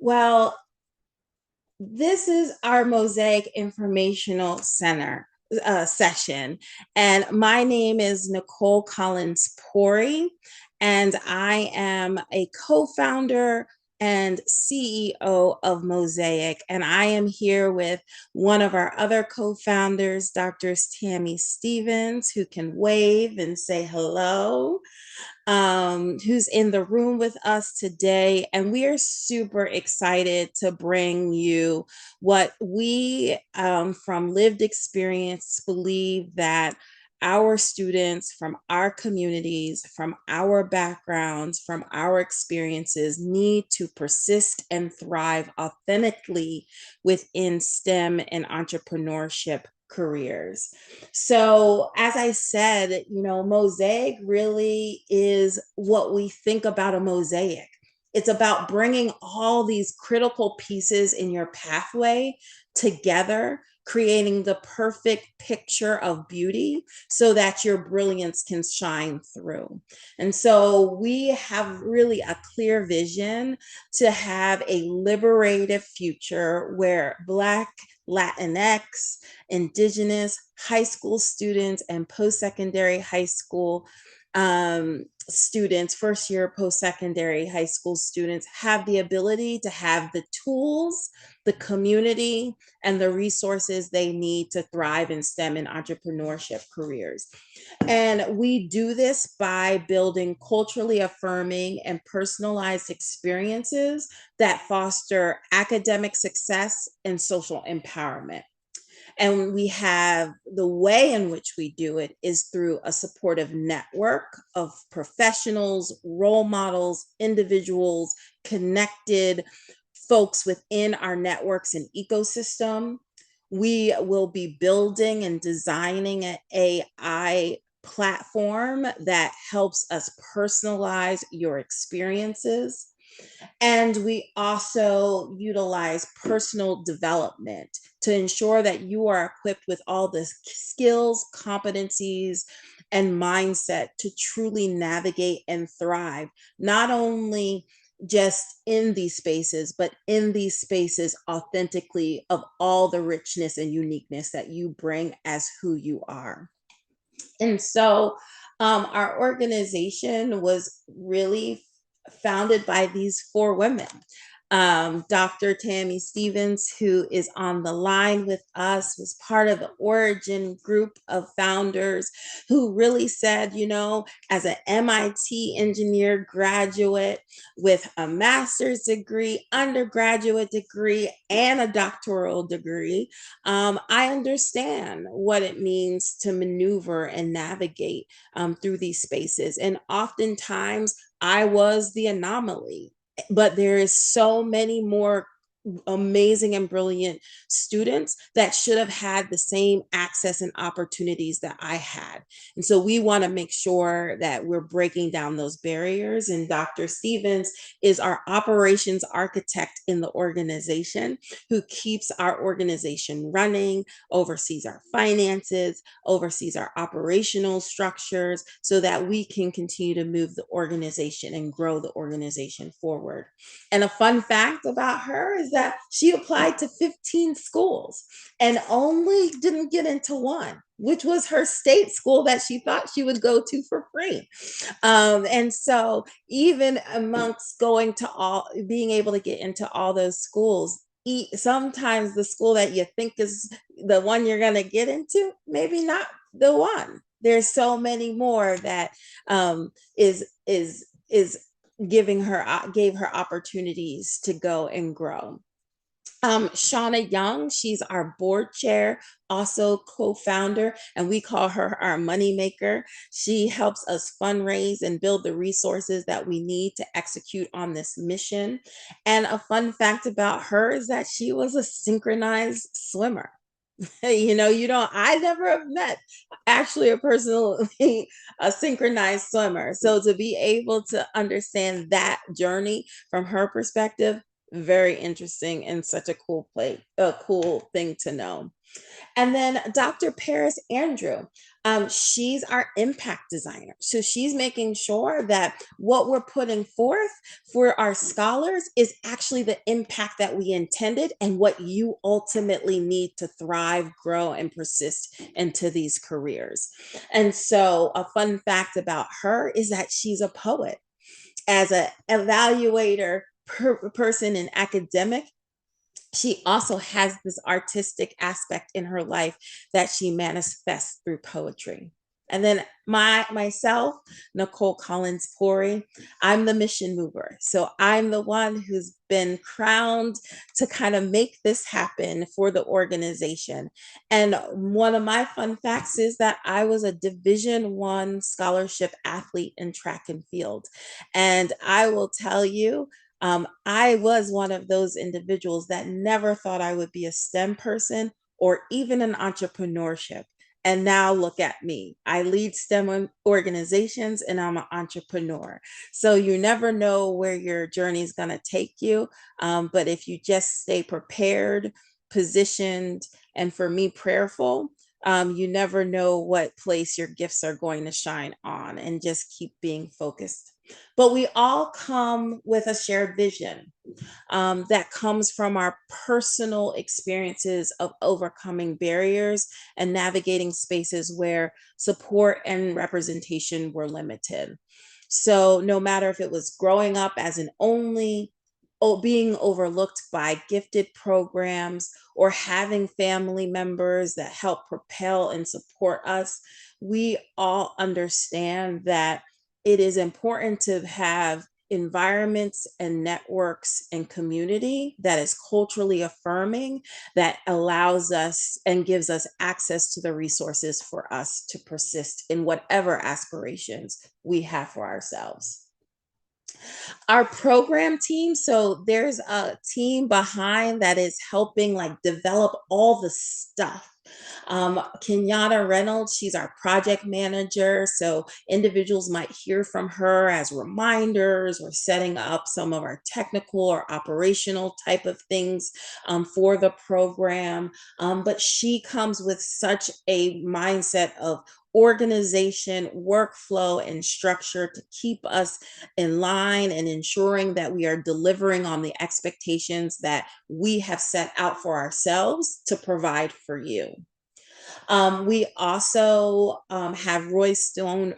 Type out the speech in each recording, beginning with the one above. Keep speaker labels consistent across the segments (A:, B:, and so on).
A: Well, this is our Mosaic Informational Center session, and my name is Nicole Collins Pori, and I am a co-founder and CEO of Mosaic, and I am here with one of our other co-founders, Dr. Tammy Stevens, who can wave and say hello, who's in the room with us today. And we are super excited to bring you what we, from lived experience, believe that our students from our communities, from our backgrounds, from our experiences need to persist and thrive authentically within STEM and entrepreneurship careers. So, as I said, mosaic really is what we think about a mosaic. It's about bringing all these critical pieces in your pathway together, creating the perfect picture of beauty so that your brilliance can shine through. And so, we have really a clear vision to have a liberated future where Black, Latinx, Indigenous high school students and post-secondary high school students, first year post-secondary high school students, have the ability to have the tools, the community, and the resources they need to thrive in STEM and entrepreneurship careers. And we do this by building culturally affirming and personalized experiences that foster academic success and social empowerment. And we have the way in which we do it is through a supportive network of professionals, role models, individuals, connected folks within our networks and ecosystem. We will be building and designing an AI platform that helps us personalize your experiences. And we also utilize personal development to ensure that you are equipped with all the skills, competencies, and mindset to truly navigate and thrive, not only just in these spaces, but in these spaces authentically of all the richness and uniqueness that you bring as who you are. And so our organization was really founded by these four women. Dr. Tammy Stevens, who is on the line with us, was part of the origin group of founders who really said, as an MIT engineer graduate with a master's degree, undergraduate degree, and a doctoral degree, I understand what it means to maneuver and navigate through these spaces. And oftentimes, I was the anomaly, but there is so many more amazing and brilliant students that should have had the same access and opportunities that I had. And so we want to make sure that we're breaking down those barriers. And Dr. Stevens is our operations architect in the organization who keeps our organization running, oversees our finances, oversees our operational structures so that we can continue to move the organization and grow the organization forward. And a fun fact about her is that she applied to 15 schools and only didn't get into one, which was her state school that she thought she would go to for free. And so, even amongst going to all, being able to get into all those schools, sometimes the school that you think is the one you're going to get into, maybe not the one. There's so many more that is gave her opportunities to go and grow. Shauna Young, she's our board chair, also co-founder, and we call her our money maker. She helps us fundraise and build the resources that we need to execute on this mission. And a fun fact about her is that she was a synchronized swimmer. I never have met actually a personally a synchronized swimmer. So to be able to understand that journey from her perspective, Very interesting and such a cool thing to know. And then Dr. Paris Andrew, she's our impact designer. So she's making sure that what we're putting forth for our scholars is actually the impact that we intended and what you ultimately need to thrive, grow, and persist into these careers. And so a fun fact about her is that she's a poet. As an evaluator person in academic, she also has this artistic aspect in her life that she manifests through poetry. And then myself, Nicole Collins Pori, I'm the mission mover. So I'm the one who's been crowned to kind of make this happen for the organization. And one of my fun facts is that I was a Division I scholarship athlete in track and field. And I will tell you, I was one of those individuals that never thought I would be a STEM person or even an entrepreneurship. And now look at me. I lead STEM organizations and I'm an entrepreneur. So you never know where your journey is going to take you. But if you just stay prepared, positioned, and for me, prayerful, you never know what place your gifts are going to shine on, and just keep being focused. But we all come with a shared vision that comes from our personal experiences of overcoming barriers and navigating spaces where support and representation were limited. So, no matter if it was growing up as an only, being overlooked by gifted programs, or having family members that help propel and support us, we all understand that it is important to have environments and networks and community that is culturally affirming, that allows us and gives us access to the resources for us to persist in whatever aspirations we have for ourselves. Our program team, so there's a team behind that is helping like develop all the stuff. Kenyatta Reynolds, she's our project manager. So individuals might hear from her as reminders or setting up some of our technical or operational type of things for the program. But she comes with such a mindset of organization, workflow, and structure to keep us in line and ensuring that we are delivering on the expectations that we have set out for ourselves to provide for you. We also have Roy Stone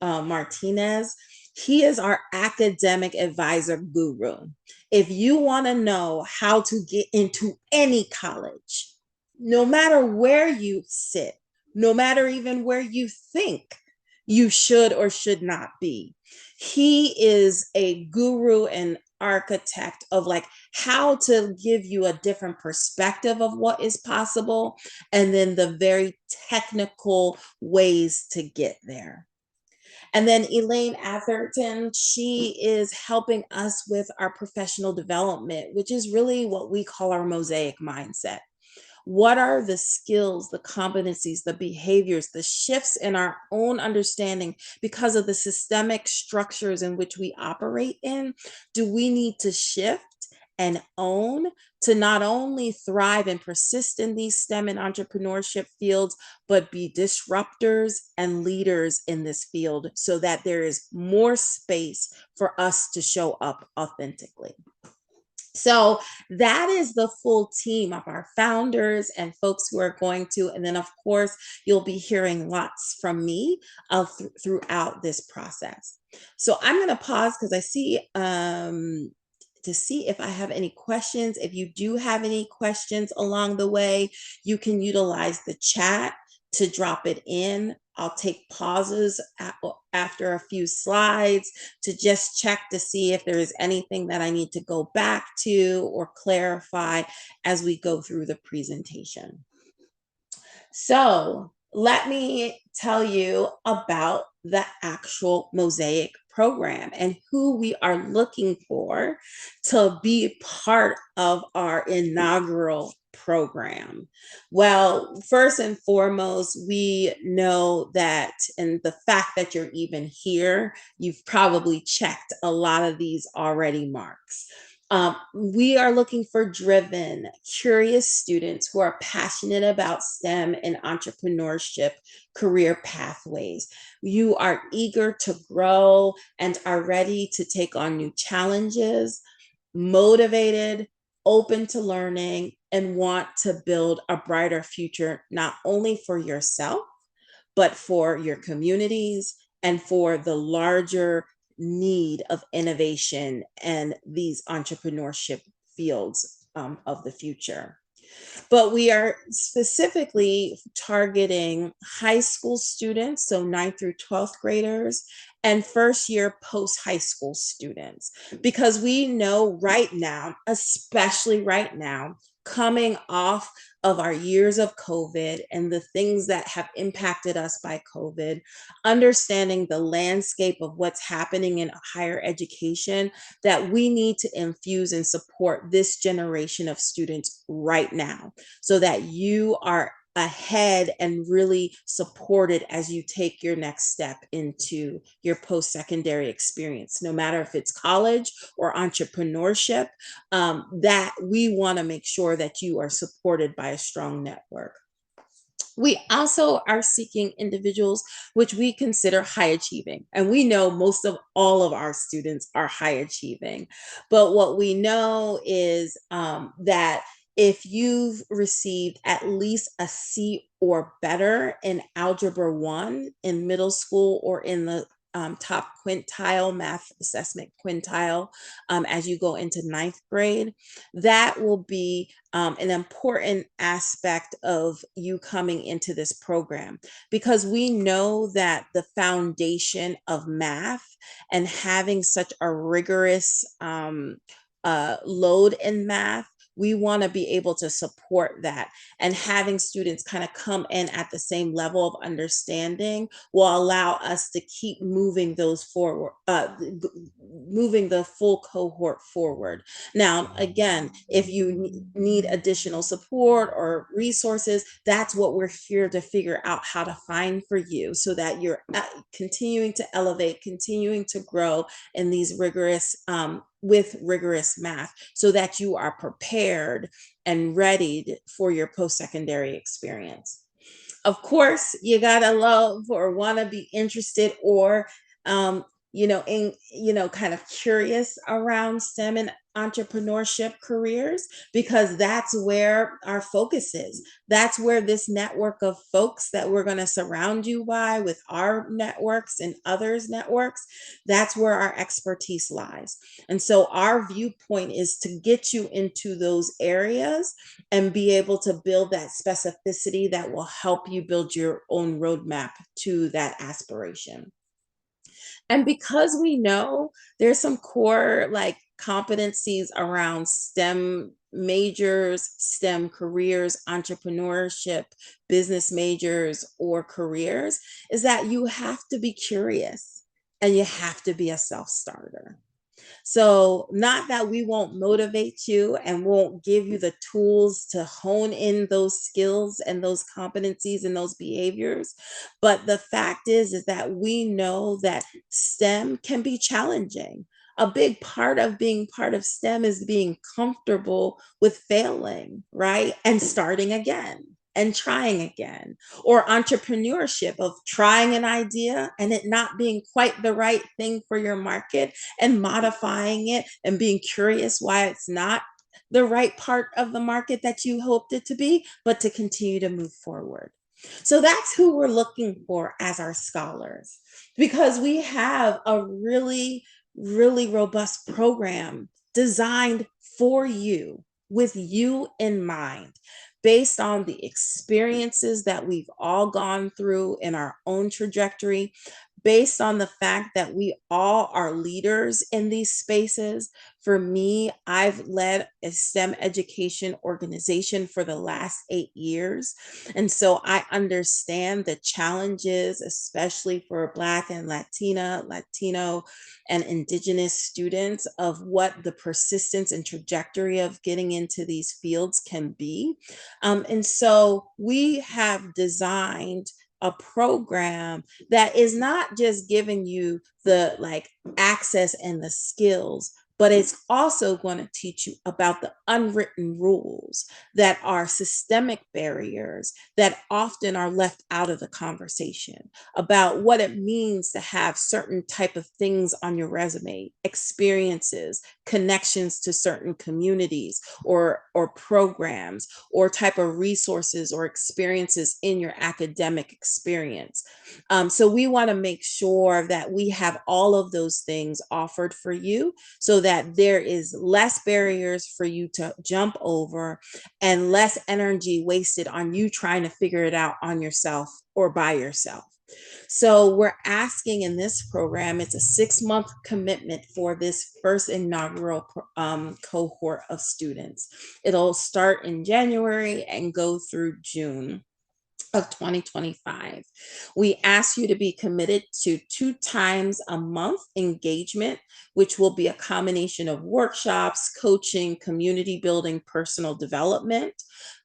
A: Martinez. He is our academic advisor guru. If you want to know how to get into any college, no matter where you sit, no matter even where you think you should or should not be, he is a guru and architect of like how to give you a different perspective of what is possible, and then the very technical ways to get there. And then Elaine Atherton, she is helping us with our professional development, which is really what we call our mosaic mindset. What are the skills, the competencies, the behaviors, the shifts in our own understanding because of the systemic structures in which we operate in? Do we need to shift and own to not only thrive and persist in these STEM and entrepreneurship fields, but be disruptors and leaders in this field so that there is more space for us to show up authentically? So that is the full team of our founders and folks who are going to, and then of course, you'll be hearing lots from me throughout this process. So I'm going to pause because I see to see if I have any questions. If you do have any questions along the way, you can utilize the chat to drop it in. I'll take pauses after a few slides to just check to see if there is anything that I need to go back to or clarify as we go through the presentation. So let me tell you about the actual Mosaic program and who we are looking for to be part of our inaugural program. Well, first and foremost, we know that, and the fact that you're even here, you've probably checked a lot of these already marks. We are looking for driven, curious students who are passionate about STEM and entrepreneurship career pathways. You are eager to grow and are ready to take on new challenges, motivated, open to learning, and want to build a brighter future, not only for yourself, but for your communities and for the larger need of innovation and these entrepreneurship fields of the future. But we are specifically targeting high school students, so 9th through 12th graders, and first year post high school students, because we know right now, especially right now, coming off of our years of COVID and the things that have impacted us by COVID, understanding the landscape of what's happening in higher education, that we need to infuse and support this generation of students right now so that you are ahead and really supported as you take your next step into your post-secondary experience, no matter if it's college or entrepreneurship, that we want to make sure that you are supported by a strong network. We also are seeking individuals which we consider high achieving. And we know most of all of our students are high achieving. But what we know is that if you've received at least a C or better in Algebra 1 in middle school or in the top quintile, math assessment quintile, as you go into ninth grade, that will be an important aspect of you coming into this program, because we know that the foundation of math and having such a rigorous load in math, we want to be able to support that, and having students kind of come in at the same level of understanding will allow us to keep moving those forward, moving the full cohort forward. Now, again, if you need additional support or resources, that's what we're here to figure out how to find for you, so that you're continuing to elevate, continuing to grow in these rigorous, with rigorous math, so that you are prepared and ready for your post-secondary experience. Of course, you gotta love or want to be interested or in kind of curious around STEM and entrepreneurship careers, because that's where our focus is. That's where this network of folks that we're going to surround you by with our networks and others networks, that's where our expertise lies. And so our viewpoint is to get you into those areas and be able to build that specificity that will help you build your own roadmap to that aspiration. And because we know there's some core like competencies around STEM majors, STEM careers, entrepreneurship, business majors, or careers, is that you have to be curious and you have to be a self starter. So, not that we won't motivate you and won't give you the tools to hone in those skills and those competencies and those behaviors, but the fact is that we know that STEM can be challenging. A big part of being part of STEM is being comfortable with failing, right? And starting again and trying again, or entrepreneurship of trying an idea and it not being quite the right thing for your market and modifying it and being curious why it's not the right part of the market that you hoped it to be, but to continue to move forward. So that's who we're looking for as our scholars, because we have a really, really robust program designed for you, with you in mind, based on the experiences that we've all gone through in our own trajectory, based on the fact that we all are leaders in these spaces. For me, I've led a STEM education organization for the last 8 years. And so I understand the challenges, especially for Black and Latino, and Indigenous students, of what the persistence and trajectory of getting into these fields can be. And so we have designed a program that is not just giving you the like access and the skills, but it's also going to teach you about the unwritten rules that are systemic barriers that often are left out of the conversation, about what it means to have certain type of things on your resume, experiences, connections to certain communities or programs, or type of resources or experiences in your academic experience. So we want to make sure that we have all of those things offered for you, so that there is less barriers for you to jump over and less energy wasted on you trying to figure it out on yourself or by yourself. So we're asking in this program, it's a 6-month commitment for this first inaugural cohort of students. It'll start in January and go through June of 2025. We ask you to be committed to 2 times a month engagement, which will be a combination of workshops, coaching, community building, personal development,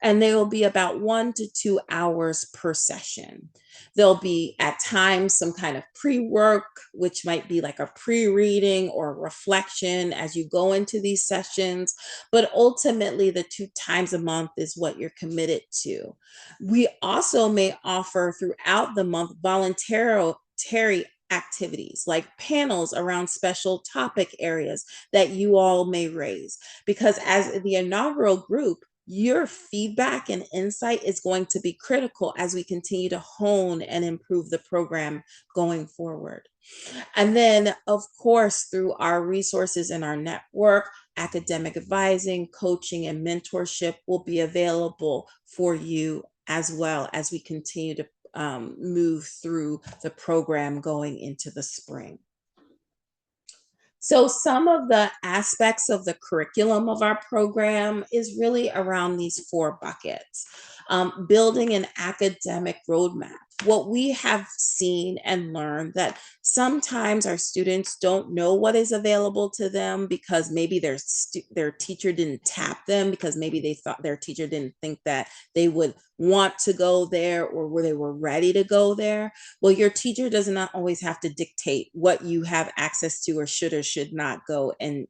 A: and they will be about 1 to 2 hours per session. There'll be at times some kind of pre-work, which might be like a pre-reading or reflection as you go into these sessions, but ultimately the 2 times a month is what you're committed to. We also may offer throughout the month voluntary activities like panels around special topic areas that you all may raise. Because as the inaugural group, your feedback and insight is going to be critical as we continue to hone and improve the program going forward. And then, of course, through our resources in our network, academic advising, coaching, and mentorship will be available for you as well as we continue to move through the program going into the spring. So some of the aspects of the curriculum of our program is really around these 4 buckets. Building an academic roadmap. What we have seen and learned that sometimes our students don't know what is available to them because maybe their teacher didn't tap them, because maybe they thought their teacher didn't think that they would want to go there or where they were ready to go there. Well, your teacher does not always have to dictate what you have access to or should not go and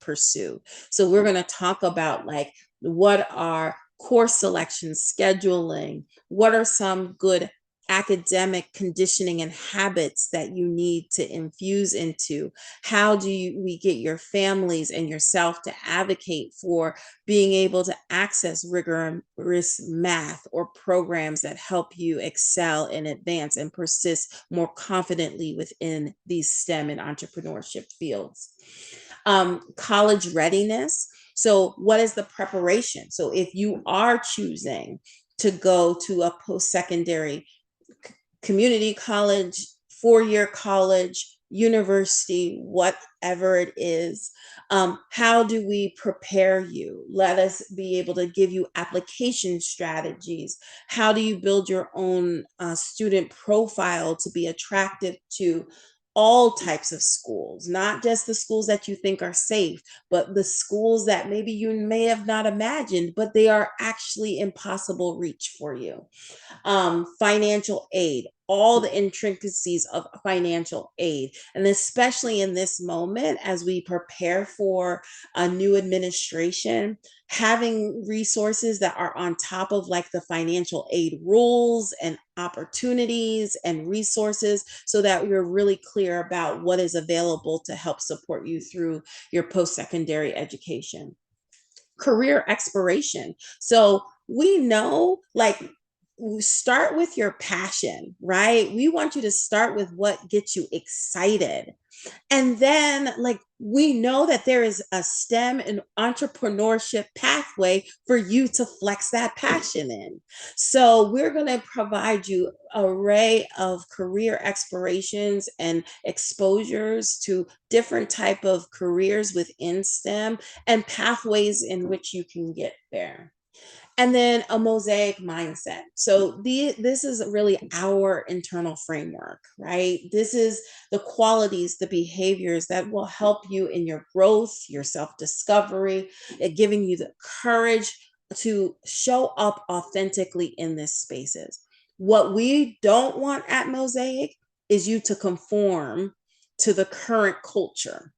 A: pursue. So we're going to talk about like what are course selection, scheduling, what are some good academic conditioning and habits that you need to infuse into. How do we get your families and yourself to advocate for being able to access rigorous math or programs that help you excel and advance and persist more confidently within these STEM and entrepreneurship fields. College readiness. So, what is the preparation? So, if you are choosing to go to a post secondary community college, 4-year college, university, whatever it is, how do we prepare you? Let us be able to give you application strategies. How do you build your own student profile to be attractive to all types of schools, not just the schools that you think are safe, but the schools that maybe you may have not imagined, but they are actually impossible reach for you. Financial aid, all the intricacies of financial aid. And especially in this moment, as we prepare for a new administration, having resources that are on top of like the financial aid rules and opportunities and resources, so that you're really clear about what is available to help support you through your post-secondary education. Career exploration. So we know like start with your passion, right? We want you to start with what gets you excited. And then, like, we know that there is a STEM and entrepreneurship pathway for you to flex that passion in. So, we're going to provide you an array of career explorations and exposures to different type of careers within STEM and pathways in which you can get there. And then a mosaic mindset. So this is really our internal framework, right? This is the qualities, the behaviors that will help you in your growth, your self-discovery, giving you the courage to show up authentically in these spaces. What we don't want at Mosaic is you to conform to the current culture.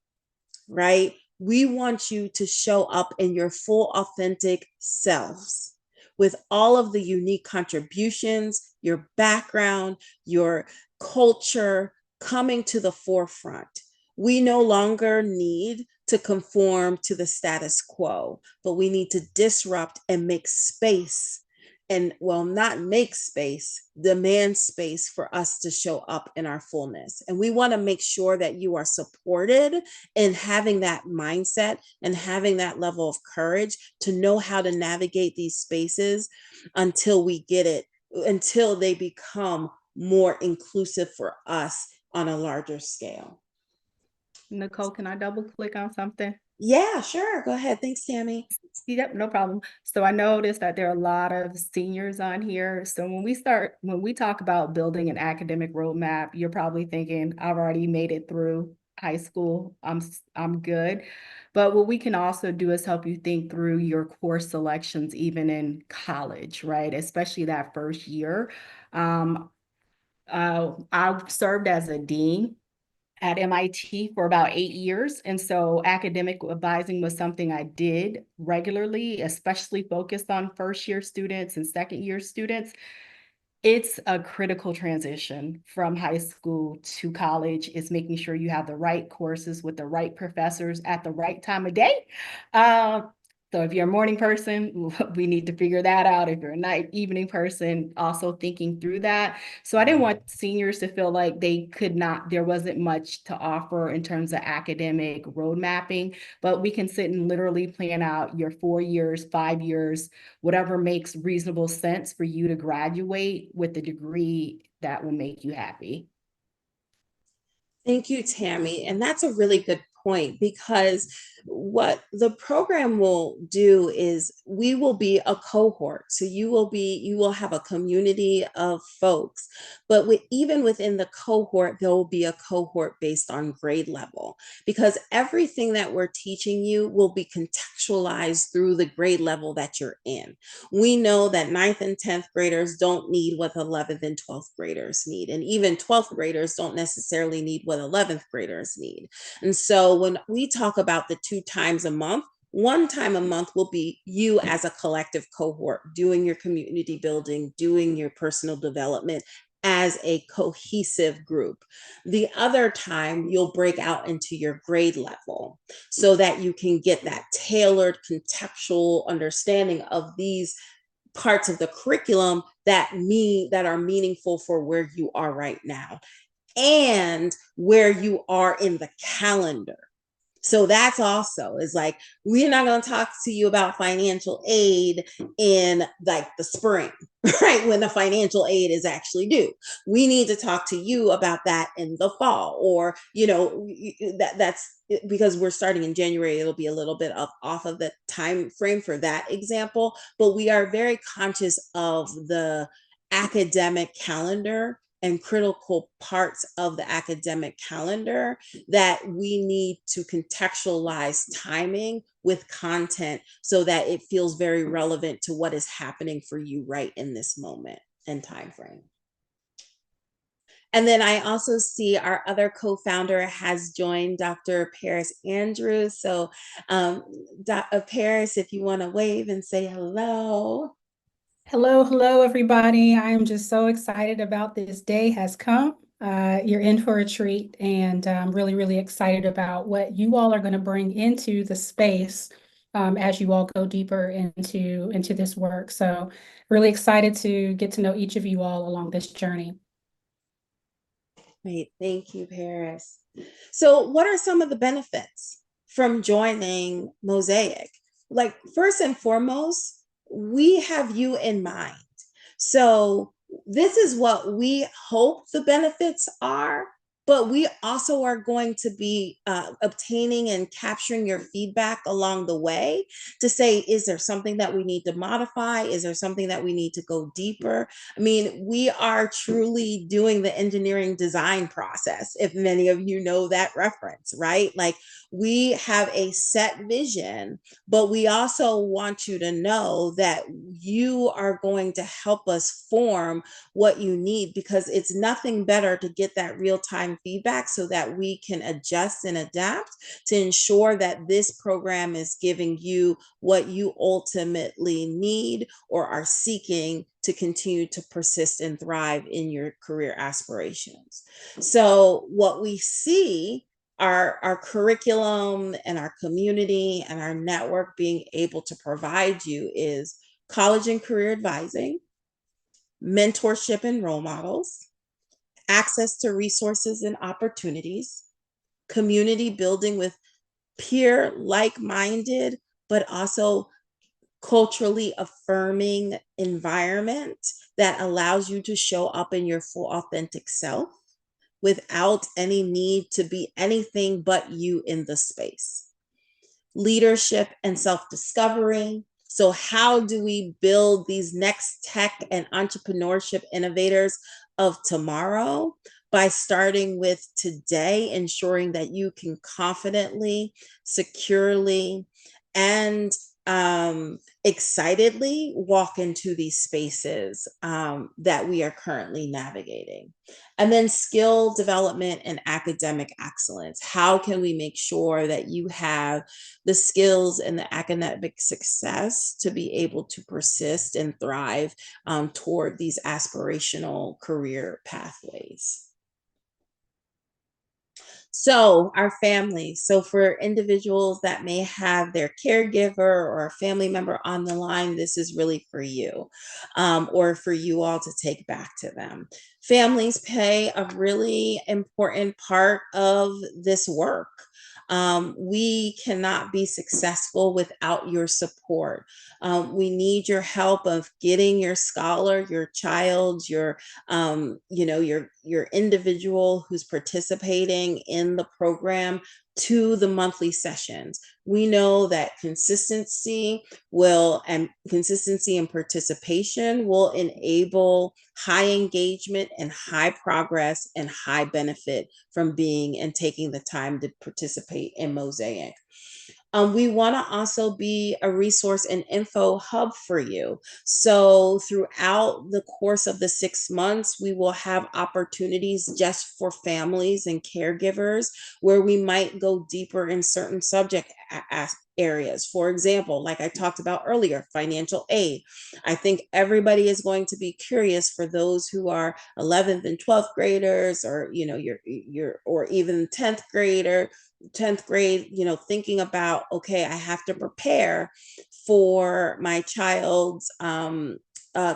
A: right? We want you to show up in your full, authentic selves with all of the unique contributions, your background, your culture coming to the forefront. We no longer need to conform to the status quo, but we need to disrupt and make space, and well, not make space, demand space for us to show up in our fullness. And we want to make sure that you are supported in having that mindset and having that level of courage to know how to navigate these spaces until we get it, until they become more inclusive for us on a larger scale.
B: Nicole, can I double click on something?
A: Yeah, sure. Go ahead. Thanks, Tammy.
B: Yep, no problem. So I noticed that there are a lot of seniors on here. So when we talk about building an academic roadmap, you're probably thinking, I've already made it through high school. I'm good. But what we can also do is help you think through your course selections, even in college, right? Especially that first year. Um, I served as a dean at MIT for about 8 years. And so academic advising was something I did regularly, especially focused on first year students and second year students. It's a critical transition from high school to college. It's making sure you have the right courses with the right professors at the right time of day. Uh, so if you're a morning person, we need to figure that out. If you're a night evening person, also thinking through that. So I didn't want seniors to feel like they could not, there wasn't much to offer in terms of academic road mapping, but we can sit and literally plan out your 4 years, 5 years, whatever makes reasonable sense for you to graduate with the degree that will make you happy.
A: Thank you, Tammy. And that's a really good point, because what the program will do is we will be a cohort. So you will have a community of folks, but even within the cohort, there will be a cohort based on grade level, because everything that we're teaching you will be contextualized through the grade level that you're in. We know that ninth and 10th graders don't need what 11th and 12th graders need. And even 12th graders don't necessarily need what 11th graders need. And so when we talk about the 2 times a month, 1 time a month will be you as a collective cohort doing your community building, doing your personal development as a cohesive group. The other time, you'll break out into your grade level so that you can get that tailored contextual understanding of these parts of the curriculum that are meaningful for where you are right now and where you are in the calendar. So that's also is like, we're not going to talk to you about financial aid in like the spring, right? When the financial aid is actually due. We need to talk to you about that in the fall, or, that's because we're starting in January. It'll be a little bit off of the time frame for that example, but we are very conscious of the academic calendar and critical parts of the academic calendar that we need to contextualize timing with content so that it feels very relevant to what is happening for you right in this moment and time frame. And then I also see our other co-founder has joined, Dr. Paris Andrews. So Paris, if you want to wave and say hello.
C: Hello, hello, everybody. I am just so excited about this day has come. You're in for a treat, and I'm really, really excited about what you all are going to bring into the space as you all go deeper into this work. So really excited to get to know each of you all along this journey.
A: Great. Thank you, Paris. So, what are some of the benefits from joining Mo-saiQ? Like, first and foremost, we have you in mind. So, this is what we hope the benefits are, but we also are going to be obtaining and capturing your feedback along the way to say, is there something that we need to modify? Is there something that we need to go deeper? I mean, we are truly doing the engineering design process, if many of you know that reference, right? Like, we have a set vision, but we also want you to know that you are going to help us form what you need, because it's nothing better to get that real-time time feedback so that we can adjust and adapt to ensure that this program is giving you what you ultimately need or are seeking to continue to persist and thrive in your career aspirations. So what we see, our curriculum and our community and our network being able to provide you is college and career advising, mentorship and role models, access to resources and opportunities, community building with peer like-minded, but also culturally affirming environment that allows you to show up in your full authentic self without any need to be anything but you in the space. Leadership and self-discovery. So how do we build these next tech and entrepreneurship innovators of tomorrow? By starting with today, ensuring that you can confidently, securely, and excitedly walk into these spaces that we are currently navigating. And then skill development and academic excellence. How can we make sure that you have the skills and the academic success to be able to persist and thrive toward these aspirational career pathways? So our families, so for individuals that may have their caregiver or a family member on the line, this is really for you, or for you all to take back to them. Families play a really important part of this work. We cannot be successful without your support. We need your help of getting your scholar, your child, your your individual who's participating in the program to the monthly sessions. We know that consistency and participation will enable high engagement and high progress and high benefit from being and taking the time to participate in Mo-saiQ. We want to also be a resource and info hub for you. So throughout the course of the 6 months, we will have opportunities just for families and caregivers where we might go deeper in certain subject areas. For example, like I talked about earlier, financial aid. I think everybody is going to be curious for those who are 11th and 12th graders, or your or even 10th grader 10th grade, thinking about, okay, I have to prepare for my child's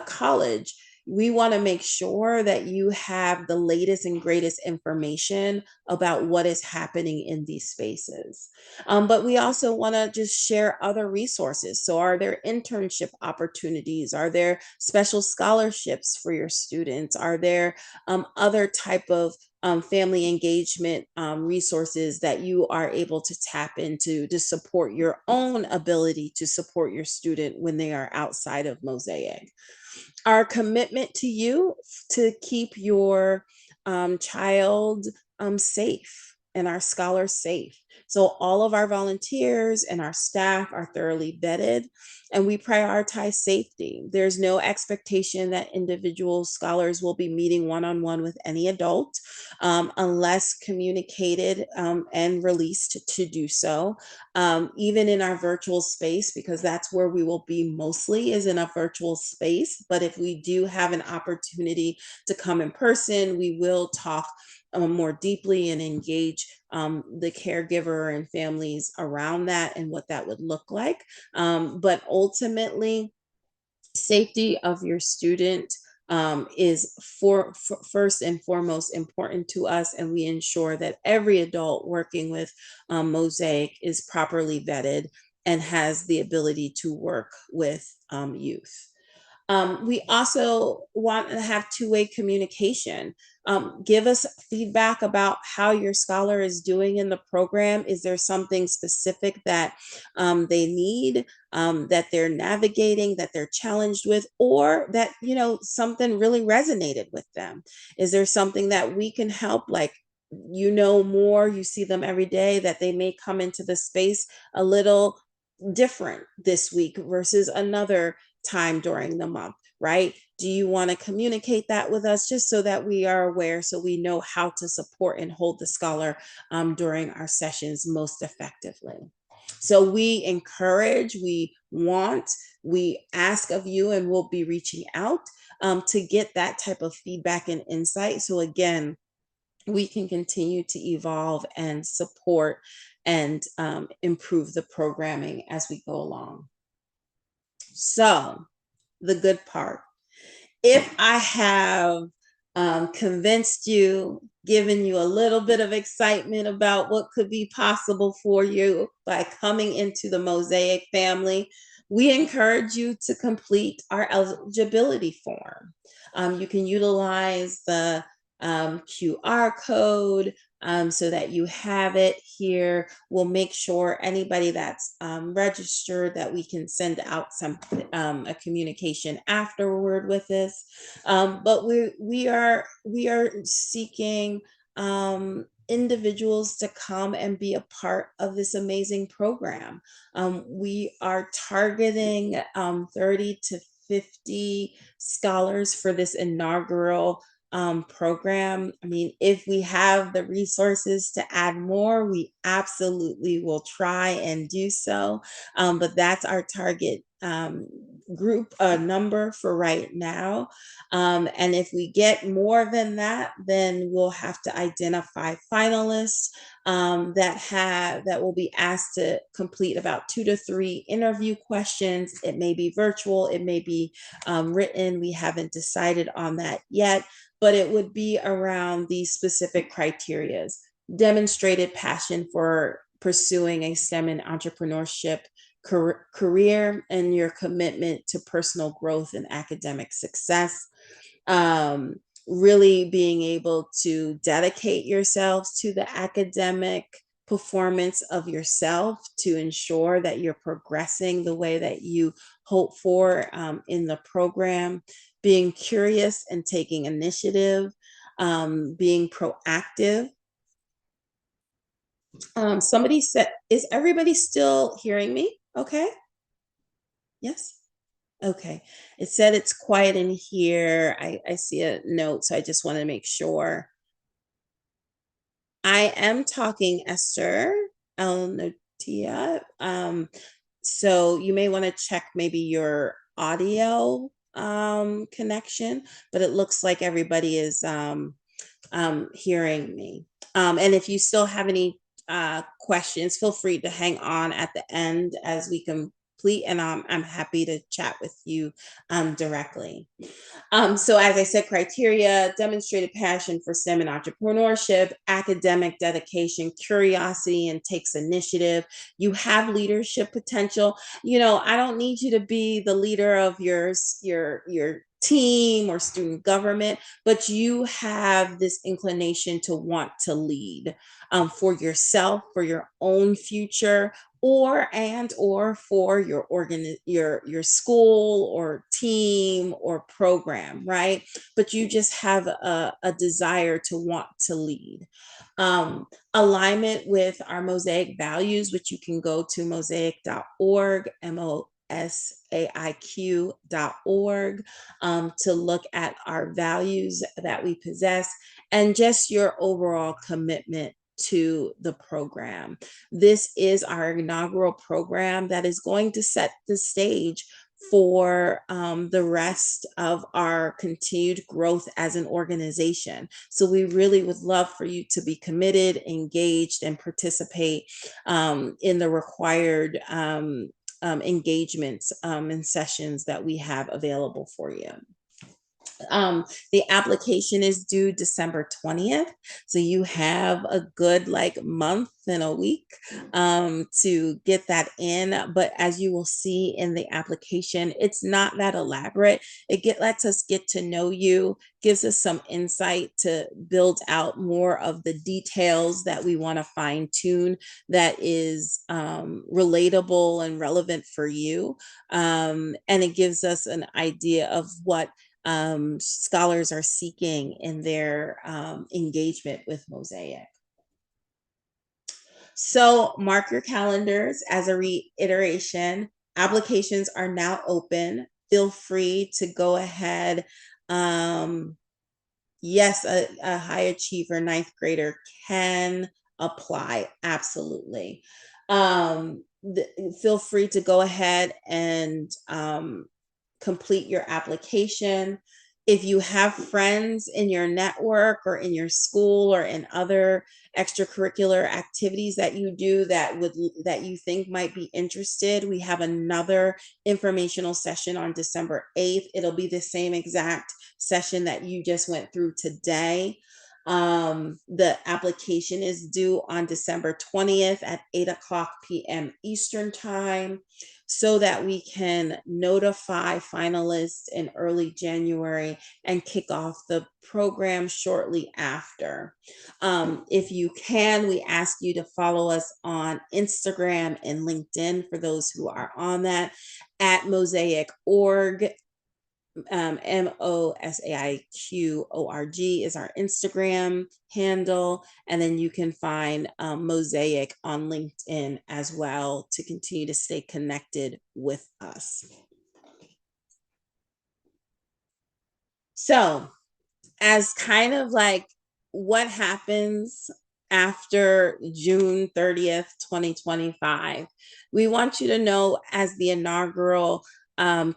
A: college. We want to make sure that you have the latest and greatest information about what is happening in these spaces. But we also want to just share other resources. So are there internship opportunities? Are there special scholarships for your students? Are there other type of family engagement resources that you are able to tap into to support your own ability to support your student when they are outside of Mo-saiQ? Our commitment to you to keep your child safe and our scholars safe. So all of our volunteers and our staff are thoroughly vetted, and we prioritize safety. There's no expectation that individual scholars will be meeting one-on-one with any adult unless communicated and released to do so. Even in our virtual space, because that's where we will be mostly, is in a virtual space. But if we do have an opportunity to come in person, we will talk more deeply and engage the caregiver and families around that and what that would look like. But ultimately, safety of your student is first and foremost important to us, and we ensure that every adult working with Mo-saiQ is properly vetted and has the ability to work with youth. We also want to have two-way communication. Give us feedback about how your scholar is doing in the program. Is there something specific that they need, that they're navigating, that they're challenged with, or that, something really resonated with them? Is there something that we can help, like, more, you see them every day, that they may come into the space a little different this week versus another time during the month, right? Do you want to communicate that with us, just so that we are aware, so we know how to support and hold the scholar during our sessions most effectively? So we encourage, we want, we ask of you, and we'll be reaching out to get that type of feedback and insight. So again, we can continue to evolve and support and improve the programming as we go along. So the good part, if I have convinced you, given you a little bit of excitement about what could be possible for you by coming into the Mo-saiQ family, we encourage you to complete our eligibility form. You can utilize the QR code so that you have it here. We'll make sure anybody that's registered, that we can send out some a communication afterward with this. But we are seeking individuals to come and be a part of this amazing program. We are targeting 30 to 50 scholars for this inaugural program. I mean, if we have the resources to add more, we absolutely will try and do so. But that's our target group number for right now. And if we get more than that, then we'll have to identify finalists that will be asked to complete about 2 to 3 interview questions. It may be virtual, it may be written. We haven't decided on that yet, but it would be around these specific criterias: demonstrated passion for pursuing a STEM and entrepreneurship career, and your commitment to personal growth and academic success. Really being able to dedicate yourselves to the academic performance of yourself to ensure that you're progressing the way that you hope for in the program. Being curious and taking initiative, being proactive. Somebody said, is everybody still hearing me? Okay. Yes. Okay. It said it's quiet in here. I see a note, so I just want to make sure. I am talking, Esther Elnotia. So you may want to check maybe your audio connection, but it looks like everybody is hearing me. And if you still have any questions, feel free to hang on at the end as we complete, and I'm happy to chat with you directly. So as I said, criteria: demonstrated passion for STEM and entrepreneurship, academic dedication, curiosity, and takes initiative. You have leadership potential. You know, I don't need you to be the leader of your team or student government, but you have this inclination to want to lead for yourself, for your own future, or for your school or team or program, right? But you just have a desire to want to lead. Alignment with our Mo-saiQ values, which you can go to mosaiq.org, MOSAIQ.org, to look at our values that we possess, and just your overall commitment to the program. This is our inaugural program that is going to set the stage for the rest of our continued growth as an organization. So we really would love for you to be committed, engaged, and participate in the required engagements and sessions that we have available for you. The application is due December 20th. So you have a good month and a week to get that in. But as you will see in the application, it's not that elaborate. It lets us get to know you, gives us some insight to build out more of the details that we want to fine tune that is relatable and relevant for you. And it gives us an idea of what scholars are seeking in their engagement with Mo-saiQ. So mark your calendars. As a reiteration, applications are now open feel free to go ahead. Yes, a high achiever ninth grader can apply. Absolutely. Feel free to go ahead and complete your application. If you have friends in your network or in your school or in other extracurricular activities that you do that you think might be interested, we have another informational session on December 8th. It'll be the same exact session that you just went through today. The application is due on December 20th at 8:00 p.m. Eastern Time, so that we can notify finalists in early January and kick off the program shortly after. If you can, we ask you to follow us on Instagram and LinkedIn for those who are on that, at Mo-saiQ.org. Mo-saiq.org is our Instagram handle. And then you can find Mo-saiQ on LinkedIn as well to continue to stay connected with us. So, as kind of like what happens after June 30th, 2025, we want you to know, as the inaugural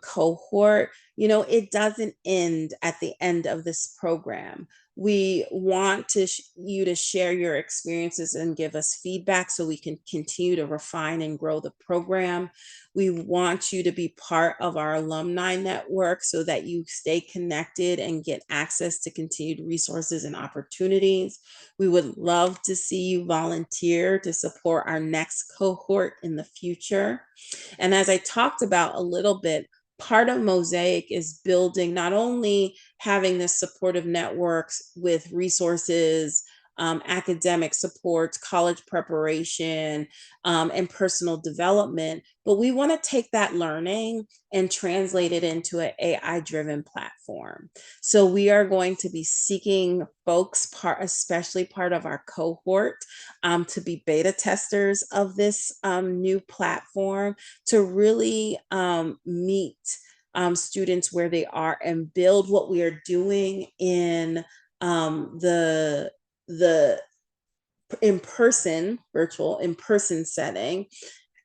A: cohort, it doesn't end at the end of this program. We want you to share your experiences and give us feedback so we can continue to refine and grow the program. We want you to be part of our alumni network so that you stay connected and get access to continued resources and opportunities. We would love to see you volunteer to support our next cohort in the future. And as I talked about a little bit, part of Mo-saiQ is building, not only having the supportive networks with resources, academic supports, college preparation, and personal development, but we want to take that learning and translate it into an AI-driven platform. So we are going to be seeking folks, especially part of our cohort, to be beta testers of this new platform, to really meet students where they are and build what we are doing in the in-person, virtual in-person setting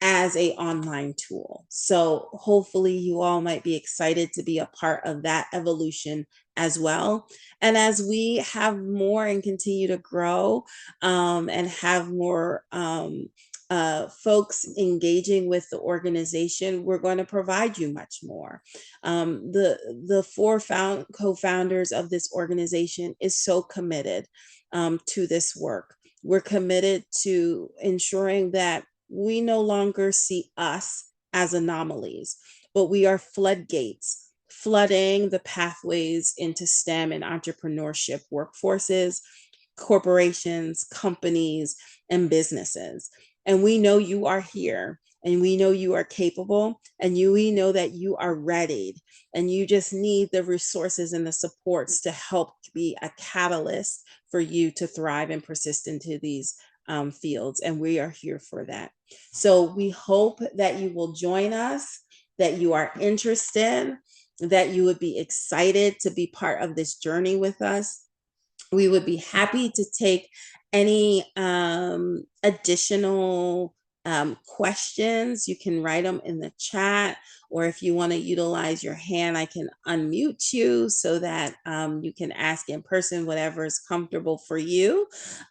A: as a online tool. So hopefully you all might be excited to be a part of that evolution as well. And as we have more and continue to grow and have more folks engaging with the organization, we're going to provide you much more. The four co-founders of this organization is so committed to this work. We're committed to ensuring that we no longer see us as anomalies, but we are floodgates, flooding the pathways into STEM and entrepreneurship workforces, corporations, companies, and businesses. And we know you are here, and we know you are capable, and we know that you are ready, and you just need the resources and the supports to help be a catalyst for you to thrive and persist into these fields. And we are here for that. So we hope that you will join us, that you are interested, that you would be excited to be part of this journey with us. We would be happy to take any additional questions. You can write them in the chat, or if you want to utilize your hand, I can unmute you so that you can ask in person, whatever is comfortable for you.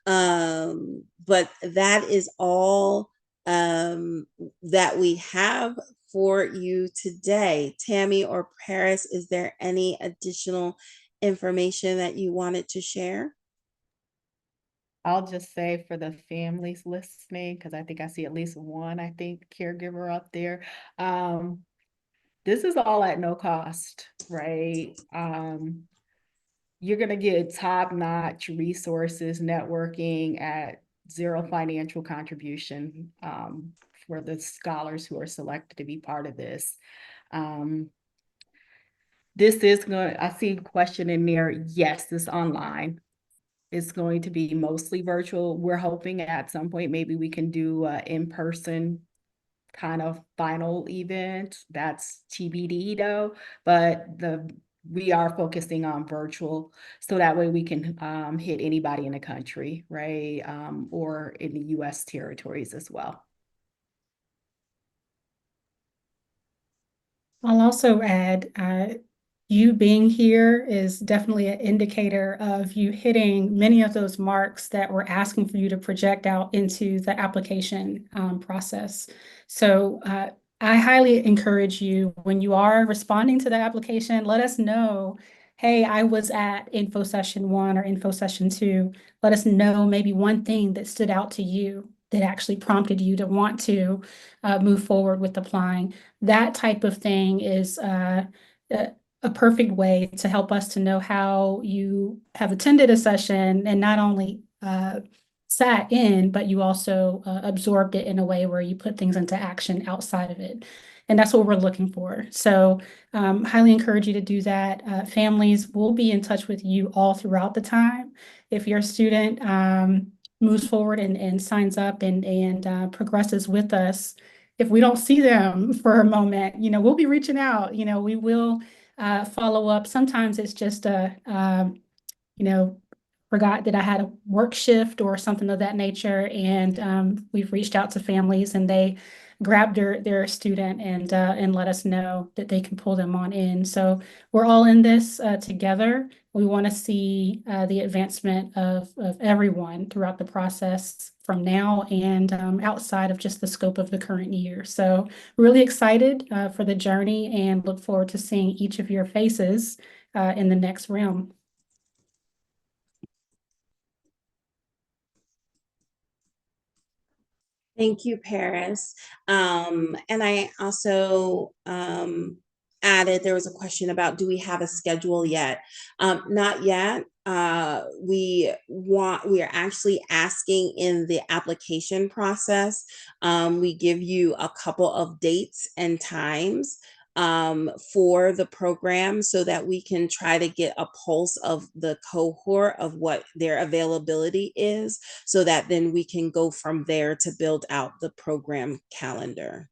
A: But that is all that we have for you today. Tammy or Paris, is there any additional information that you wanted to share?
B: I'll just say, for the families listening, because I think I see at least one, caregiver up there. This is all at no cost, right? You're going to get top-notch resources, networking at zero financial contribution for the scholars who are selected to be part of this. This is going, I see a question in there. Yes, this online. It's going to be mostly virtual. We're hoping at some point maybe we can do in-person kind of final event. That's TBD though, but we are focusing on virtual, so that way we can hit anybody in the country, right? Or in the US territories as well.
C: I'll also add, you being here is definitely an indicator of you hitting many of those marks that we're asking for you to project out into the application process. So I highly encourage you, when you are responding to the application, let us know, hey, I was at info session 1 or info session 2. Let us know maybe one thing that stood out to you that actually prompted you to want to move forward with applying. That type of thing is a perfect way to help us to know how you have attended a session and not only sat in, but you also absorbed it in a way where you put things into action outside of it. And that's what we're looking for. So highly encourage you to do that. Families will be in touch with you all throughout the time. If your student moves forward and signs up and progresses with us, if we don't see them for a moment, we'll be reaching out. We will follow up. Sometimes it's just forgot that I had a work shift or something of that nature, and we've reached out to families and they grabbed their student and let us know that they can pull them on in. So we're all in this together. We want to see the advancement of everyone throughout the process from now and outside of just the scope of the current year. So really excited for the journey and look forward to seeing each of your faces in the next realm.
A: Thank you, Paris. And I also added, there was a question about, do we have a schedule yet? Not yet. We are actually asking in the application process. We give you a couple of dates and times for the program so that we can try to get a pulse of the cohort of what their availability is, so that then we can go from there to build out the program calendar.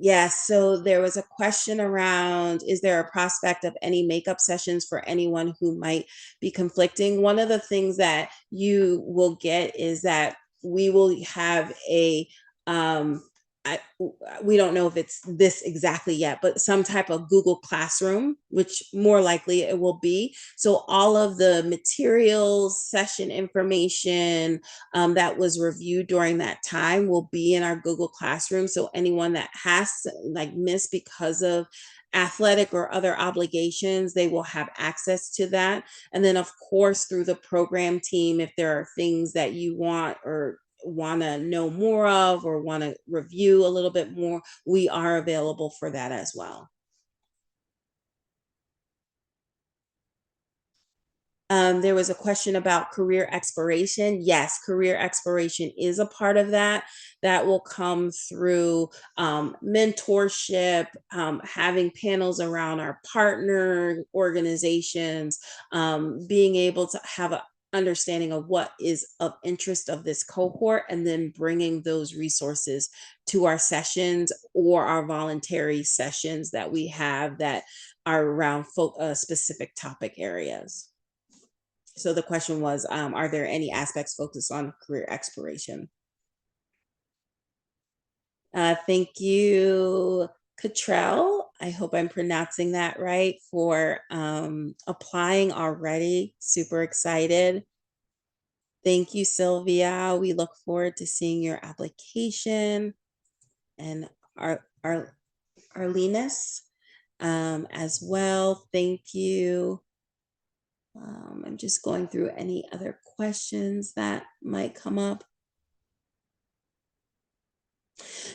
A: Yes, so there was a question around, is there a prospect of any makeup sessions for anyone who might be conflicting? One of the things that you will get is that we will have um, I, we don't know if it's this exactly yet, but some type of Google Classroom, which more likely it will be. So all of the materials, session information that was reviewed during that time will be in our Google Classroom. So anyone that has missed because of athletic or other obligations, they will have access to that. And then of course, through the program team, if there are things that you want to know more of or want to review a little bit more, we are available for that as well. There was a question about career exploration. Yes, career exploration is a part of that. That will come through mentorship, having panels around our partner organizations, being able to have an understanding of what is of interest of this cohort, and then bringing those resources to our sessions or our voluntary sessions that we have that are around specific topic areas. So the question was, are there any aspects focused on career exploration? Thank you, Cottrell. I hope I'm pronouncing that right, for applying already. Super excited. Thank you, Sylvia. We look forward to seeing your application. And Arlenis as well. Thank you. I'm just going through any other questions that might come up.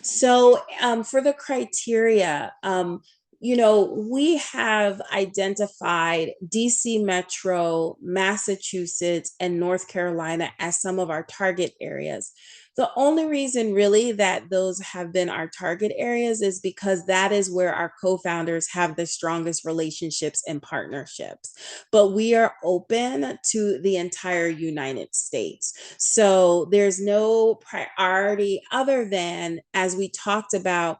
A: So for the criteria, we have identified DC Metro, Massachusetts, and North Carolina as some of our target areas. The only reason really that those have been our target areas is because that is where our co-founders have the strongest relationships and partnerships. But we are open to the entire United States. So there's no priority other than, as we talked about,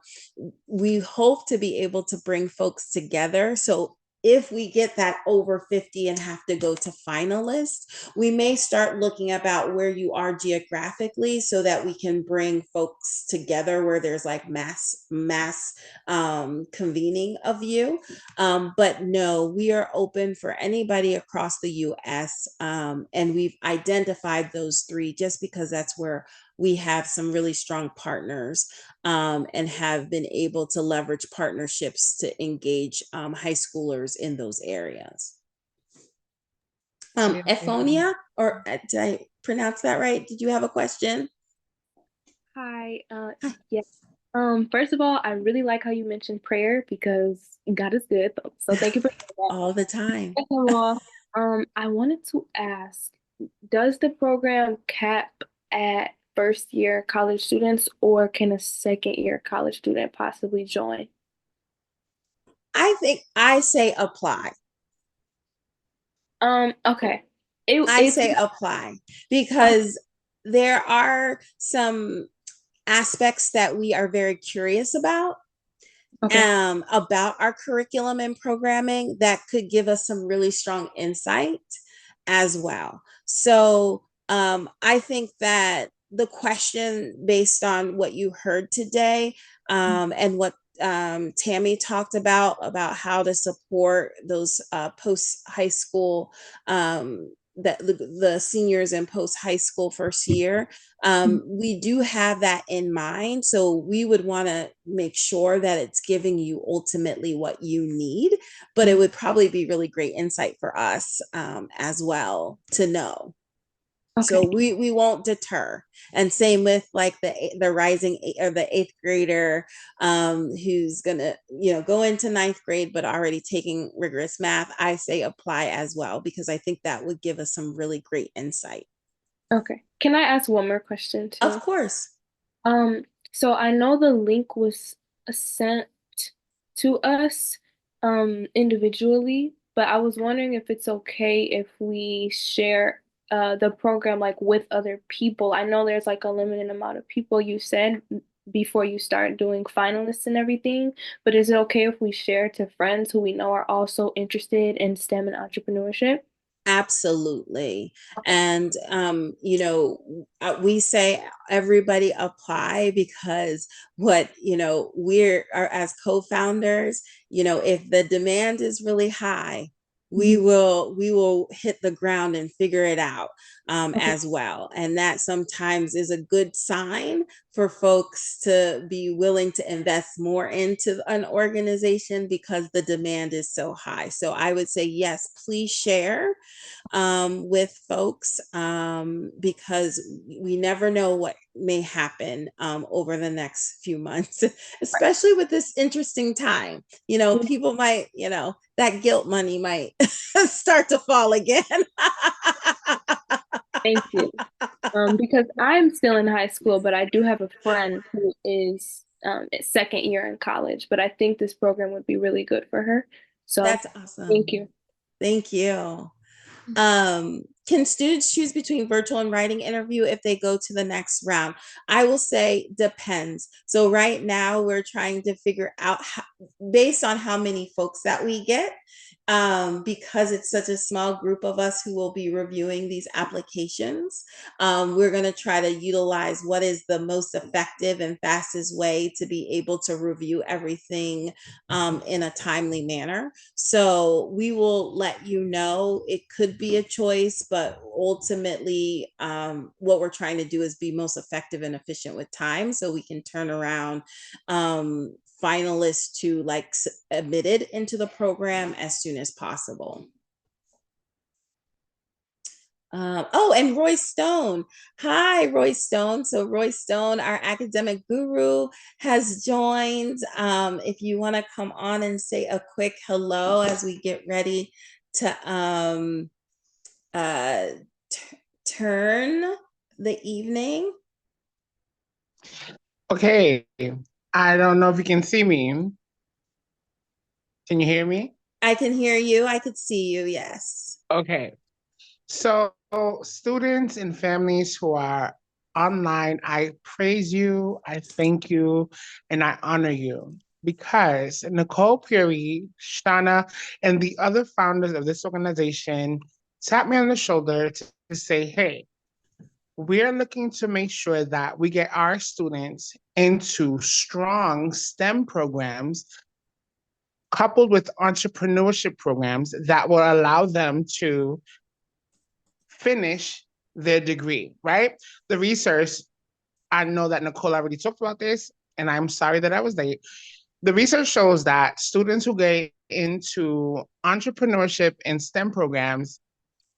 A: we hope to be able to bring folks together. So if we get that over 50 and have to go to finalists, we may start looking about where you are geographically so that we can bring folks together where there's like mass convening of you. But no, we are open for anybody across the US. And we've identified those three just because that's where we have some really strong partners, and have been able to leverage partnerships to engage high schoolers in those areas. Ephonia, or did I pronounce that right? Did you have a question?
D: Hi, yeah. First of all, I really like how you mentioned prayer because God is good. So thank you for that.
A: All the time.
D: Second of all, I wanted to ask, does the program cap at first year college students, or can a second year college student possibly join?
A: I think I say apply.
D: Okay.
A: I say apply because there are some aspects that we are very curious about our curriculum and programming that could give us some really strong insight as well. So I think that the question, based on what you heard today, and what Tammy talked about how to support those post high school, that the seniors in post high school first year, we do have that in mind. So we would want to make sure that it's giving you ultimately what you need, but it would probably be really great insight for us as well to know.
D: Okay.
A: So we won't deter. And same with like the rising or the eighth grader, who's gonna go into ninth grade but already taking rigorous math. I say apply as well because I think that would give us some really great insight.
D: Okay. Can I ask one more question too?
A: Of course.
D: Um, so I know the link was sent to us individually, but I was wondering if it's okay if we share the program like with other people. I know there's like a limited amount of people you said before you start doing finalists and everything, but is it okay if we share to friends who we know are also interested in STEM and entrepreneurship?
A: Absolutely. And, we say everybody apply because we're as co-founders, if the demand is really high, we will hit the ground and figure it out as well. And that sometimes is a good sign for folks to be willing to invest more into an organization because the demand is so high. So I would say, yes, please share with folks, because we never know what may happen over the next few months, especially with this interesting time. People might, that guilt money might start to fall again.
D: Thank you. Because I'm still in high school, but I do have a friend who is second year in college, but I think this program would be really good for her. So
A: That's awesome.
D: thank you.
A: Thank you. Can students choose between virtual and writing interview if they go to the next round? I will say depends. So right now we're trying to figure out based on how many folks that we get, because it's such a small group of us who will be reviewing these applications. We're going to try to utilize what is the most effective and fastest way to be able to review everything in a timely manner. So we will let you know. It could be a choice, but ultimately, what we're trying to do is be most effective and efficient with time so we can turn around finalists to like admitted into the program as soon as possible. And Roy Stone. Hi, Roy Stone. So Roy Stone, our academic guru, has joined. If you want to come on and say a quick hello as we get ready to turn the evening.
E: Okay, I don't know if you can see me. Can you hear me?
A: I can hear you. I could see you. Yes.
E: Okay, so students and families who are online, I praise you, I thank you, and I honor you because Nicole Puri, Shana, and the other founders of this organization tapped me on the shoulder to say, hey, we're looking to make sure that we get our students into strong STEM programs coupled with entrepreneurship programs that will allow them to finish their degree, right? The research, I know that Nicole already talked about this, and I'm sorry that I was late. The research shows that students who get into entrepreneurship and STEM programs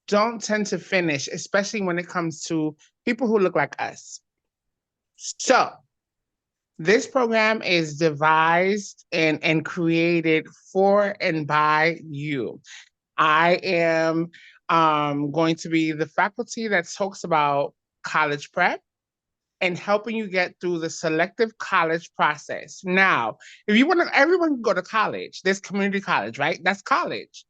E: don't tend to finish, especially when it comes to people who look like us. So, this program is devised and created for and by you. I am going to be the faculty that talks about college prep and helping you get through the selective college process. Now, if you want to, everyone can go to college. There's community college, right? That's college.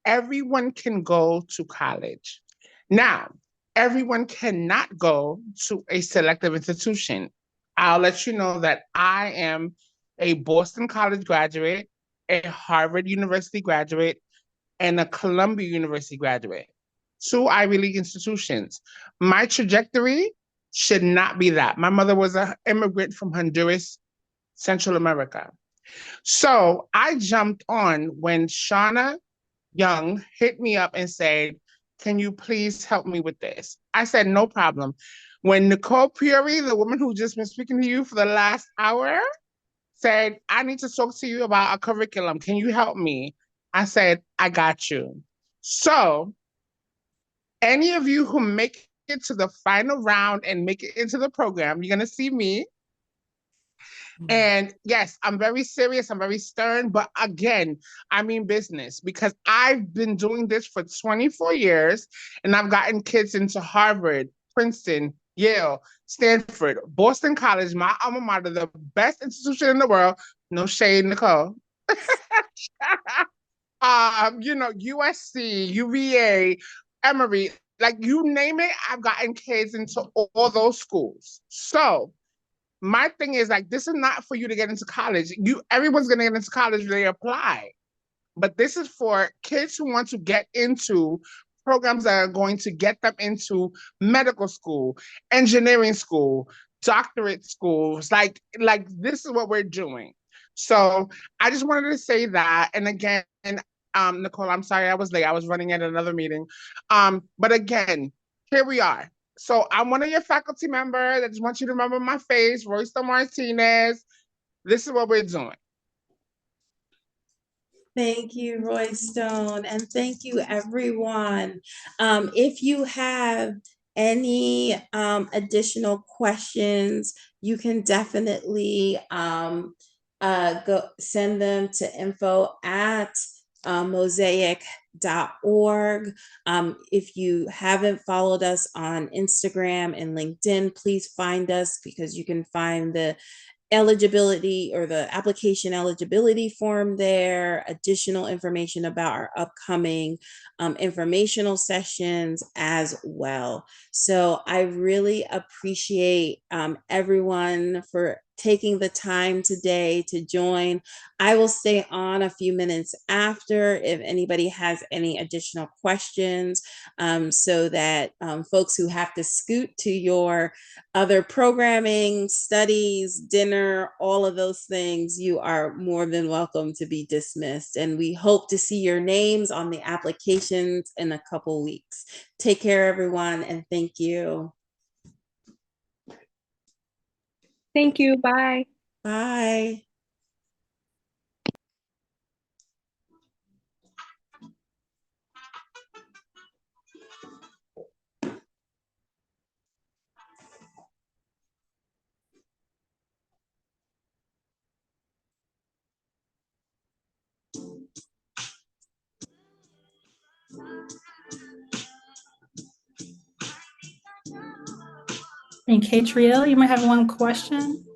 E: Everyone can go to college. Now, everyone cannot go to a selective institution. I'll let you know that I am a Boston College graduate, a Harvard University graduate, and a Columbia University graduate. Two Ivy League institutions. My trajectory should not be that. My mother was an immigrant from Honduras, Central America. So I jumped on when Shauna Young hit me up and said, can you please help me with this? I said, no problem. When Nicole Puri, the woman who just been speaking to you for the last hour, said, I need to talk to you about a curriculum. Can you help me? I said, I got you. So, any of you who make it to the final round and make it into the program, you're going to see me. And yes, I'm very serious, I'm very stern, but again, I mean business because I've been doing this for 24 years and I've gotten kids into Harvard, Princeton, Yale, Stanford, Boston College, my alma mater, the best institution in the world. No shade, Nicole. USC, UVA, Emory, like you name it, I've gotten kids into all those schools. So my thing is like, this is not for you to get into college. Everyone's gonna get into college when they apply. But this is for kids who want to get into programs that are going to get them into medical school, engineering school, doctorate schools. Like this is what we're doing. So I just wanted to say that. And again, Nicole, I'm sorry I was late. I was running at another meeting. But again, here we are. So I'm one of your faculty members. I just want you to remember my face, Roysta Martinez. This is what we're doing.
A: Thank you, Roy Stone, and thank you, everyone. If you have any additional questions, you can definitely go send them to info@mosaic.org. If you haven't followed us on Instagram and LinkedIn, please find us because you can find the eligibility or the application eligibility form there, additional information about our upcoming informational sessions as well. So I really appreciate everyone for taking the time today to join. I will stay on a few minutes after if anybody has any additional questions so that folks who have to scoot to your other programming, studies, dinner, all of those things, you are more than welcome to be dismissed. And we hope to see your names on the applications in a couple weeks. Take care, everyone, and thank you.
D: Thank you. Bye.
A: Bye.
C: And Catriel, you might have one question.